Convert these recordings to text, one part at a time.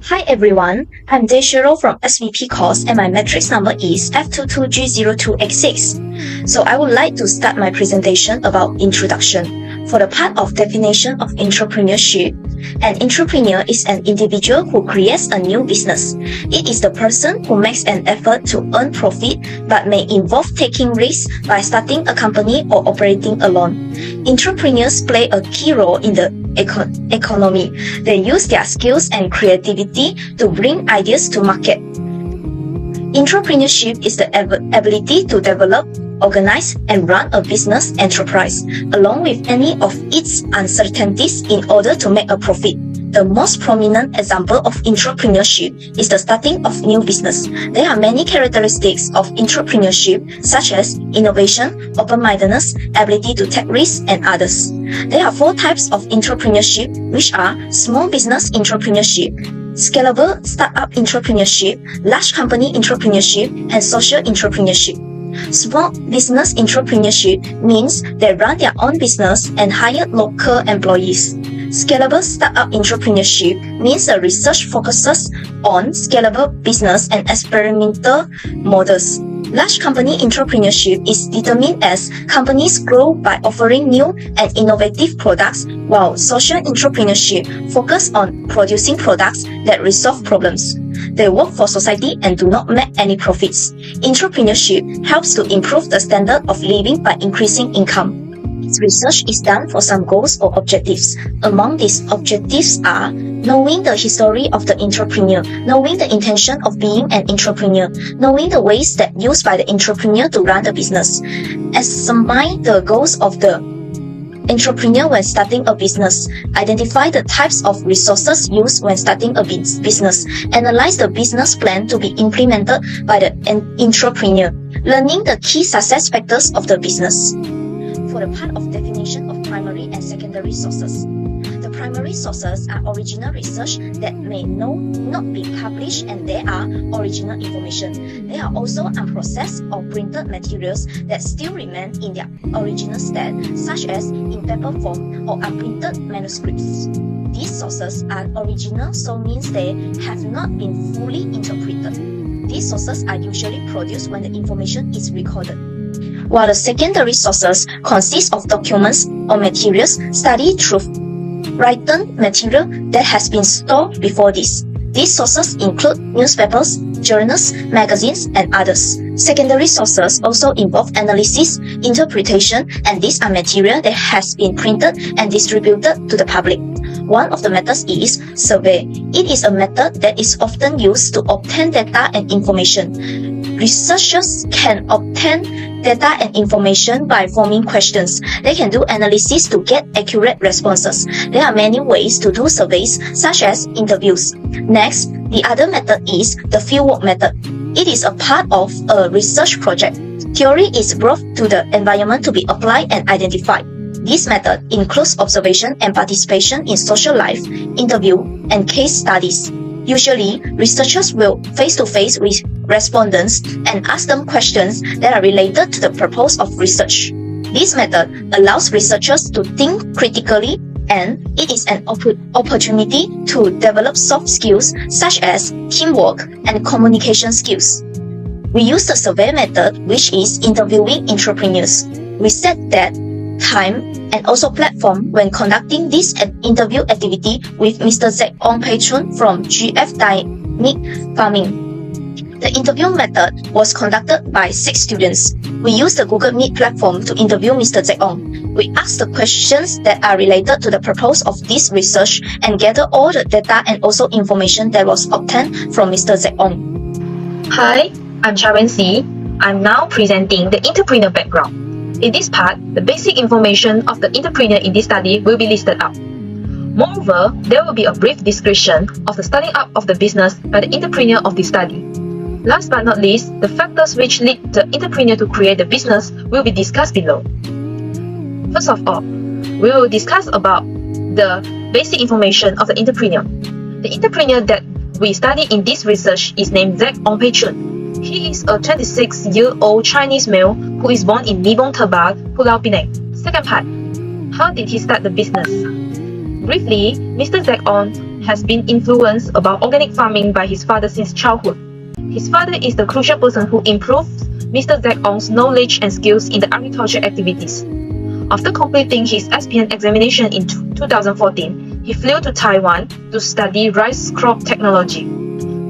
Hi everyone, I'm Deshiro from SVP course and my matrix number is F22G02X6. So I would like to start my presentation about introduction. For the part of definition of entrepreneurship, an entrepreneur is an individual who creates a new business. It is the person who makes an effort to earn profit but may involve taking risks by starting a company or operating alone. Entrepreneurs play a key role in the economy. They use their skills and creativity to bring ideas to market. Entrepreneurship is the ability to develop, organize, and run a business enterprise, along with any of its uncertainties in order to make a profit. The most prominent example of entrepreneurship is the starting of new business. There are many characteristics of entrepreneurship, such as innovation, open-mindedness, ability to take risks, and others. There are 4 types of entrepreneurship, which are small business entrepreneurship, scalable startup entrepreneurship, large company entrepreneurship, and social entrepreneurship. Small business entrepreneurship means they run their own business and hire local employees. Scalable startup entrepreneurship means the research focuses on scalable business and experimental models. Large company entrepreneurship is determined as companies grow by offering new and innovative products, while social entrepreneurship focuses on producing products that resolve problems. They work for society and do not make any profits. Entrepreneurship helps to improve the standard of living by increasing income. Research is done for some goals or objectives. Among these objectives are knowing the history of the entrepreneur, knowing the intention of being an entrepreneur, knowing the ways that used by the entrepreneur to run the business. Examine the goals of the entrepreneur when starting a business. Identify the types of resources used when starting a business. Analyze the business plan to be implemented by the entrepreneur. Learning the key success factors of the business. For the part of definition of primary and secondary sources. The primary sources are original research that may not be published, and they are original information. They are also unprocessed or printed materials that still remain in their original state, such as in paper form or unprinted manuscripts. These sources are original, so means they have not been fully interpreted. These sources are usually produced when the information is recorded. While the secondary sources consist of documents or materials studied through written material that has been stored before this. These sources include newspapers, journals, magazines, and others. Secondary sources also involve analysis, interpretation, and these are material that has been printed and distributed to the public. One of the methods is survey. It is a method that is often used to obtain data and information. Researchers can obtain data and information by forming questions. They can do analysis to get accurate responses. There are many ways to do surveys, such as interviews. Next, the other method is the fieldwork method. It is a part of a research project. Theory is brought to the environment to be applied and identified. This method includes observation and participation in social life, interview, and case studies. Usually, researchers will face-to-face with respondents and ask them questions that are related to the purpose of research. This method allows researchers to think critically, and it is an opportunity to develop soft skills such as teamwork and communication skills. We use the survey method, which is interviewing entrepreneurs. We set that time and also platform when conducting this interview activity with Mr. Zack Ong Pei Chun from GF Dynamic Farming. The interview method was conducted by 6 students. We used the Google Meet platform to interview Mr. Zack Ong. We asked the questions that are related to the purpose of this research and gather all the data and also information that was obtained from Mr. Zack Ong. Hi, I'm Sharon C. I'm now presenting the entrepreneur background. In this part, the basic information of the entrepreneur in this study will be listed out. Moreover, there will be a brief description of the starting up of the business by the entrepreneur of this study. Last but not least, the factors which lead the entrepreneur to create the business will be discussed below. First of all, we will discuss about the basic information of the entrepreneur. The entrepreneur that we study in this research is named Zack Ong Pei Chun. He is a 26-year-old Chinese male who is born in Nibong Tebal, Pulau Pinang. Second part, how did he start the business? Briefly, Mr. Zack Ong has been influenced about organic farming by his father since childhood. His father is the crucial person who improved Mr. Zack Ong's knowledge and skills in the agriculture activities. After completing his SPN examination in 2014, he flew to Taiwan to study rice crop technology.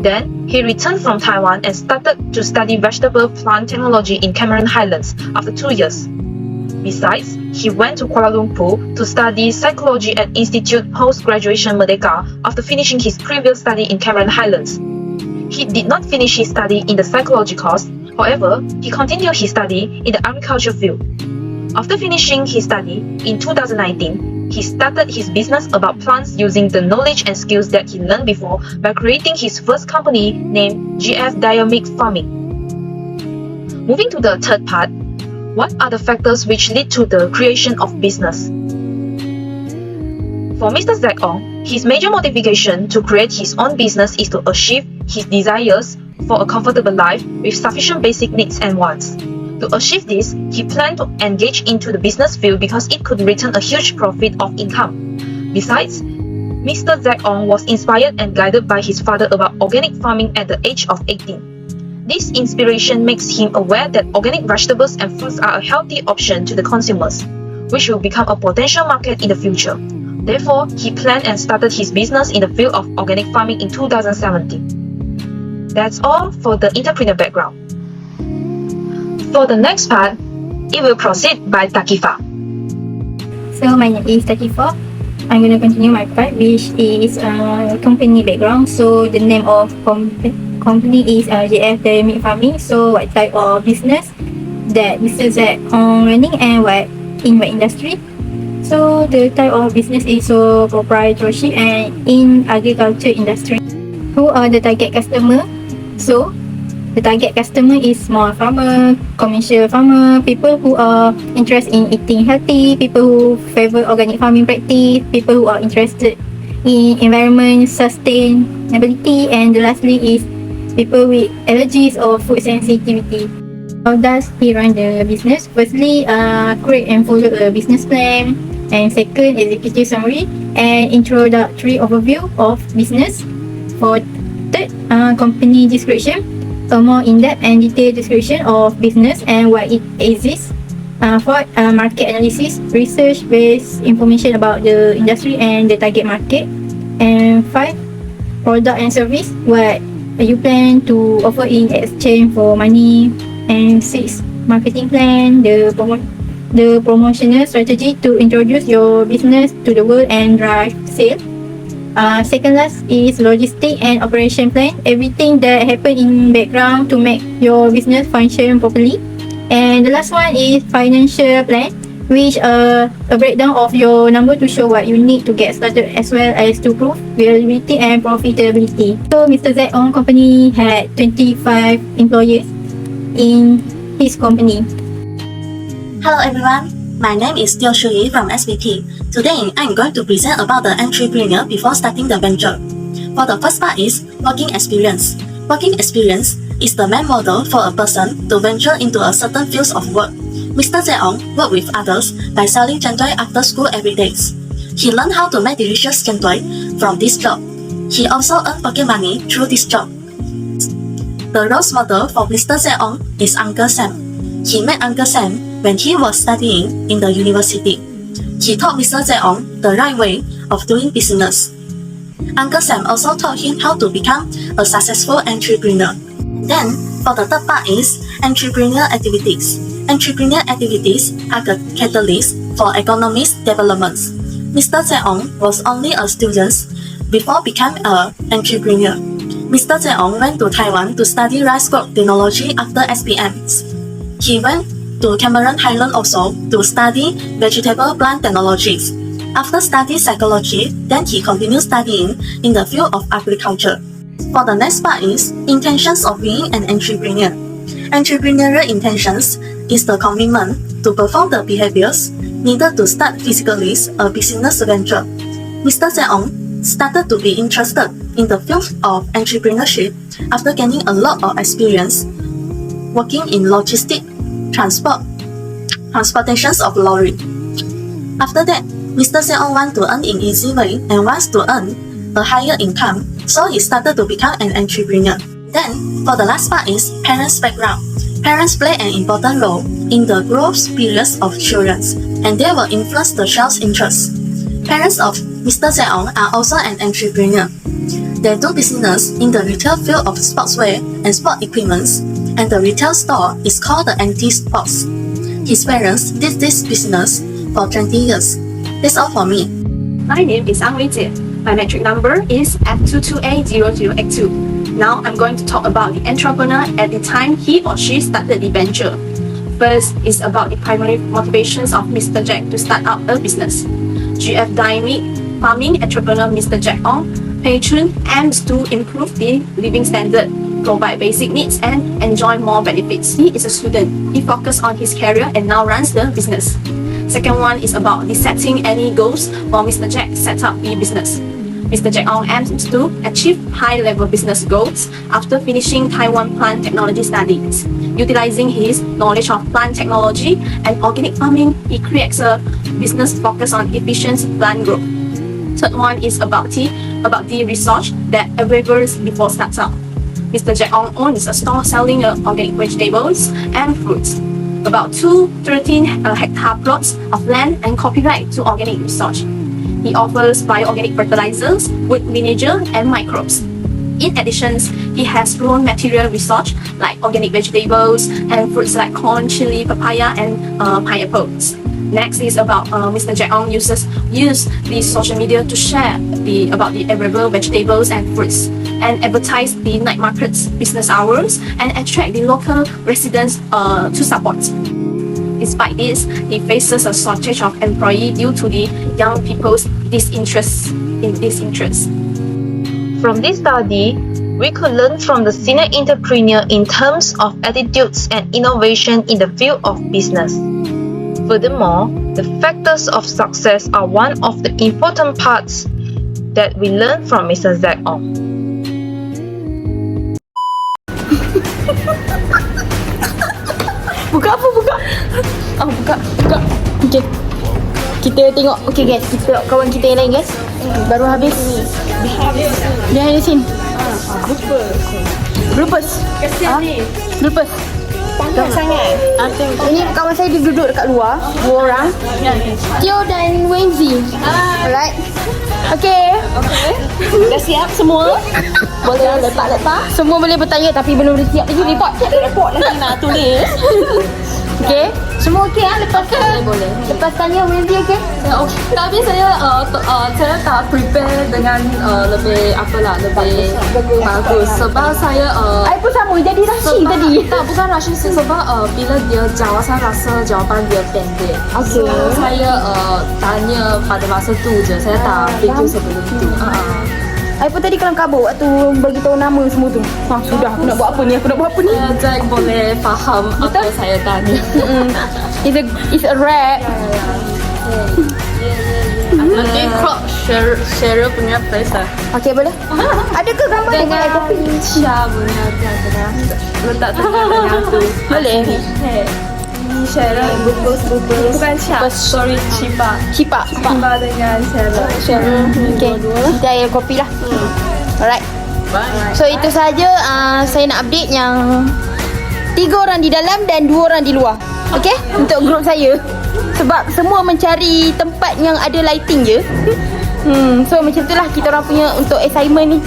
Then, he returned from Taiwan and started to study vegetable plant technology in Cameron Highlands after 2 years. Besides, he went to Kuala Lumpur to study psychology at Institute Post-Graduation Merdeka after finishing his previous study in Cameron Highlands. He did not finish his study in the psychology course, however, he continued his study in the agriculture field. After finishing his study in 2019, he started his business about plants using the knowledge and skills that he learned before by creating his first company named GF Dynamic Farming. Moving to the third part, what are the factors which lead to the creation of business? For Mr. Zack Ong, his major motivation to create his own business is to achieve his desires for a comfortable life with sufficient basic needs and wants. To achieve this, he planned to engage into the business field because it could return a huge profit of income. Besides, Mr. Zack Ong was inspired and guided by his father about organic farming at the age of 18. This inspiration makes him aware that organic vegetables and fruits are a healthy option to the consumers, which will become a potential market in the future. Therefore, he planned and started his business in the field of organic farming in 2017. That's all for the entrepreneur background. For the next part, it will proceed by Takifa. So my name is Takifa. I'm going to continue my part, which is company background. So the name of company is GF Dynamic Farming. So what type of business that Mr. Zack running and what industry? So the type of business is proprietorship and in agriculture industry. Who are the target customer? So the target customer is small farmer, commercial farmer, people who are interested in eating healthy, people who favor organic farming practice, people who are interested in environment sustainability, and lastly is people with allergies or food sensitivity. How does he run the business? Firstly, create and follow a business plan, and second, executive summary and introductory overview of business. For third, company description, a more in-depth and detailed description of business and why it exists. Fourth, market analysis, research-based information about the industry and the target market. And five, product and service, what you plan to offer in exchange for money. And six, marketing plan, the promotional strategy to introduce your business to the world and drive sales. Second last is logistic and operation plan, everything that happen in background to make your business function properly. And the last one is financial plan, which a breakdown of your number to show what you need to get started as well as to prove reliability and profitability. So Mr. Zack Ong company had 25 employees in his company. Hello everyone, my name is Teo Shui from SBT. Today, I'm going to present about the entrepreneur before starting the venture. For the first part is working experience. Working experience is the main model for a person to venture into a certain field of work. Mr. Zack Ong worked with others by selling chantoi after school every day. He learned how to make delicious chantoi from this job. He also earned pocket money through this job. The role model for Mr. Zack Ong is Uncle Sam. He met Uncle Sam when he was studying in the university. He taught Mr. Zack Ong the right way of doing business. Uncle Sam also taught him how to become a successful entrepreneur. Then, for the third part is entrepreneur activities. Entrepreneur activities are the catalyst for economic development. Mr. Zack Ong was only a student before becoming an entrepreneur. Mr. Zack Ong went to Taiwan to study rice crop technology after SPM. He went to Cameron Highlands also to study vegetable plant technologies. After studying psychology, then he continued studying in the field of agriculture. For the next part is intentions of being an entrepreneur. Entrepreneurial intentions is the commitment to perform the behaviors needed to start physically a business venture. Mr. Zack Ong started to be interested in the field of entrepreneurship after gaining a lot of experience working in logistics, transportations of lorry. After that, Mr. Zack Ong wants to earn in easy way and wants to earn a higher income, so he started to become an entrepreneur. Then, for the last part is parents' background. Parents play an important role in the growth periods of children, and they will influence the child's interests. Parents of Mr. Zeong are also an entrepreneur. They do business in the retail field of sportswear and sport equipments, and the retail store is called the NT Sports. His parents did this business for 20 years. That's all for me. My name is Ang Wei Jie. My metric number is F2280082. Now I'm going to talk about the entrepreneur at the time he or she started the venture. First is about the primary motivations of Mr. Jack to start up a business. GF Dynamic Farming entrepreneur Mr. Jack Ong Pei-chun aims to improve the living standard, provide basic needs, and enjoy more benefits. He is a student. He focused on his career and now runs the business. Second one is about the setting any goals for Mr. Jack set up the business. Mr. Jack Ong aims to achieve high-level business goals after finishing Taiwan plant technology studies. Utilizing his knowledge of plant technology and organic farming, he creates a business focused on efficient plant growth. Third one is about the research that evolves before startup. Mr. Jack Ong owns a store selling organic vegetables and fruits. About 13 hectare plots of land and copyright to organic research. He offers bioorganic fertilizers, wood lineager, and microbes. In addition, he has grown material research like organic vegetables and fruits like corn, chili, papaya, and pineapples. Next is about Mr. Jack Ong use the social media to share about the available vegetables and fruits and advertise the night markets business hours and attract the local residents to support. Despite this, he faces a shortage of employees due to the young people's disinterest in this interest. From this study, we could learn from the senior entrepreneur in terms of attitudes and innovation in the field of business. Furthermore, the factors of success are one of the important parts that we learn from Mr. Zack Ong. Buka apa buka? Oh buka. Okay. Kita tengok. Okay guys, kita tengok kawan kita yang lain guys. Baru habis. Behind the scene. Bloopers. Kesian ni. Bloopers. Panas sangat. Ini kawan saya dia duduk dekat luar. 2 orang. Tio dan Wenzi. Alright. Okay. Dah siap semua? Boleh letak. Semua boleh bertanya tapi belum siap lagi. Report. Report nanti nak tulis. Okay. Semua okey lepas boleh. Lepas tanya Wendy okey? Okay. Tapi saya tak prepare dengan lebih bagus sebab saya I pun sama jadi rushing tadi. Tak, bukan rushing sih sebab bila dia jawab saya rasa jawapan dia pendek. Okay. So saya tanya pada masa tu je. Saya tak fikir sebelum tu. I pun tadi kelam kabut waktu bagi tahu nama semua tu. Sudah aku nak buat apa ni? Jack boleh faham apa saya tanya. It's a rap. Nanti crop share punya place lah. Okay boleh. Adakah gambar dengan air kopi? Syah punya letak tengah tu. Boleh. Sharon bukan Syah, sorry Cipa dengan Sharon. Okay, kita air kopi lah. Alright. So itu sahaja saya nak update yang 3 orang di dalam dan 2 orang di luar. Okay, untuk grup saya. Sebab semua mencari tempat yang ada lighting je. So macam itulah kita orang punya untuk assignment ni.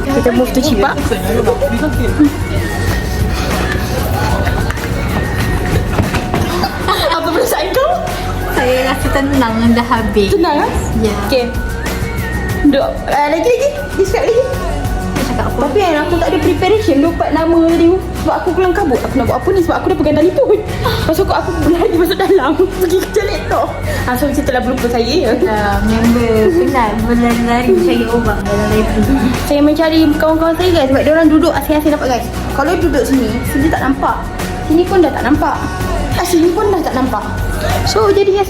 Kita move to Cipa. Apa perasaan kau? Saya rasa tenang dah habis. Tenang kan? Ya. Okay. Duk, lagi. Describe lagi. Tapi kan aku tak ada preparation. Lupa nama tadi. Sebab aku kelam kabut. Aku nak buat apa ni? Sebab aku dah pegang telefon. Lepas aku berlari masuk dalam. Pergi kerja laptop. So macam itulah berlupa saya. Member penat berlari cari orang dalam library. Saya mencari kawan-kawan saya guys. Sebab dia orang duduk asing-asing dapat guys. Kalau duduk sini tak nampak. Sini pun dah tak nampak. Sini pun dah tak nampak. So jadi